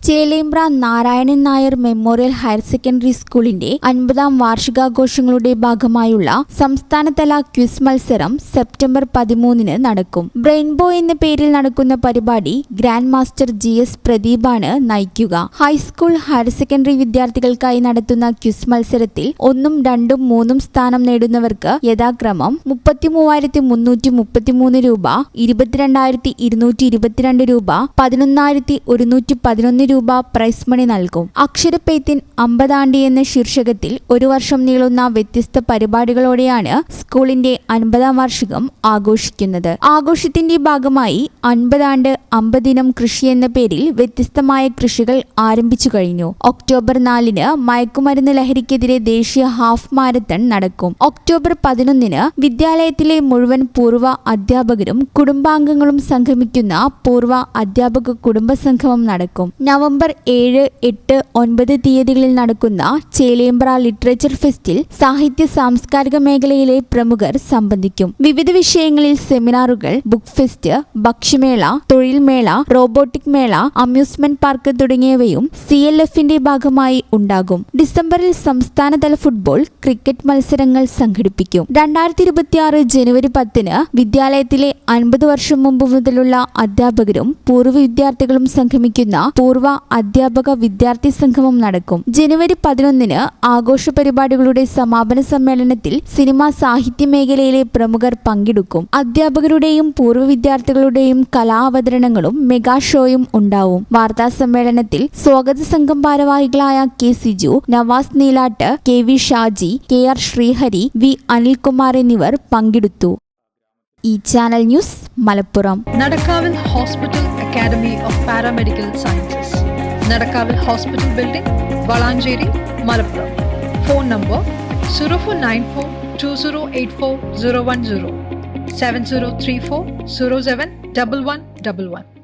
Chelembra Narayanan Nair memorial higher secondary സ്കൂളിന്റെ 50ാം വാർഷികാഘോഷങ്ങളുടെ ഭാഗമായുള്ള സംസ്ഥാനതല ക്വിസ് മത്സരം സെപ്റ്റംബർ 13-ന് നടക്കും. ബ്രെയിൻബോ എന്ന പേരിൽ നടക്കുന്ന പരിപാടി ഗ്രാൻഡ് മാസ്റ്റർ GS പ്രദീപാണ് നയിക്കുക. ഹൈസ്കൂൾ, ഹയർ സെക്കൻഡറി വിദ്യാർത്ഥികൾക്കായി നടത്തുന്ന ക്വിസ് മത്സരത്തിൽ 1, 2, 3 സ്ഥാനം നേടുന്നവർക്ക് യഥാക്രമം 33,333 രൂപ, 22,222 രൂപ, 11,111 രൂപ പ്രൈസ് മണി നൽകും. അക്ഷരപ്പെയ്ത്തിൻ 50 ആണ്ടി എന്ന ശീർഷകത്തിൽ ഒരു വർഷം നീളുന്ന വ്യത്യസ്ത പരിപാടികളോടെയാണ് സ്കൂളിന്റെ 50ാം വാർഷികം ആഘോഷിക്കുന്നത്. ആഘോഷത്തിന്റെ ഭാഗമായി 50 ആണ്ട് 50 ദിനം കൃഷി എന്ന പേരിൽ വ്യത്യസ്തമായ കൃഷികൾ ആരംഭിച്ചു കഴിഞ്ഞു. ഒക്ടോബർ 4-ന് മയക്കുമരുന്ന് ലഹരിക്കെതിരെ ദേശീയ ഹാഫ് മാരത്തൺ നടക്കും. ഒക്ടോബർ 11-ന് വിദ്യാലയത്തിലെ മുഴുവൻ പൂർവ്വ അധ്യാപകരും കുടുംബാംഗങ്ങളും സംഗമിക്കുന്ന പൂർവ്വ അധ്യാപക കുടുംബ സംഗമം നടക്കും. നവംബർ 7, 8, 9 തീയതികളിൽ നടക്കുന്ന ചേലേമ്പ്ര ലിറ്ററേച്ചർ ഫെസ്റ്റിൽ സാഹിത്യ സാംസ്കാരിക മേഖലയിലെ പ്രമുഖർ സംബന്ധിക്കും. വിവിധ വിഷയങ്ങളിൽ സെമിനാറുകൾ, ബുക്ക് ഫെസ്റ്റ്, ഭക്ഷ്യമേള, തൊഴിൽ മേള, റോബോട്ടിക് മേള, അമ്യൂസ്മെന്റ് പാർക്ക് തുടങ്ങിയവയും CLFന്റെ ഭാഗമായി ഉണ്ടാകും. ഡിസംബറിൽ സംസ്ഥാനതല ഫുട്ബോൾ, ക്രിക്കറ്റ് മത്സരങ്ങൾ സംഘടിപ്പിക്കും. 2026 ജനുവരി 10-ന് വിദ്യാലയത്തിലെ 50 വർഷം മുമ്പ് മുതലുള്ള അധ്യാപകരും പൂർവ്വ വിദ്യാർത്ഥികളും സംഗമിക്കുന്ന പൂർവ്വ അധ്യാപക വിദ്യാർത്ഥി സംഗമം നടക്കും. ജനുവരി 11-ന് ആഘോഷ പരിപാടികളുടെ സമാപന സമ്മേളനത്തിൽ സിനിമ, സാഹിത്യ മേഖലയിലെ പ്രമുഖർ പങ്കെടുക്കും. അധ്യാപകരുടെയും പൂർവ്വ വിദ്യാർത്ഥികളുടെയും കലാവതരണങ്ങളും മെഗാ ഷോയും ഉണ്ടാവും. വാർത്താ സമ്മേളനത്തിൽ സ്വാഗത സംഘം ഭാരവാഹികളായ K. Siju, Nawaz Neelat, KV Shaji, KR Sreehari, V. Anilkumar എന്നിവർ പങ്കെടുത്തു. ഈ channel news Malappuram. Nadakkavil hospital academy of paramedical sciences, Nadakkavil hospital building, Valanchery, Malappuram. Phone number 04942084 010 7034 071111.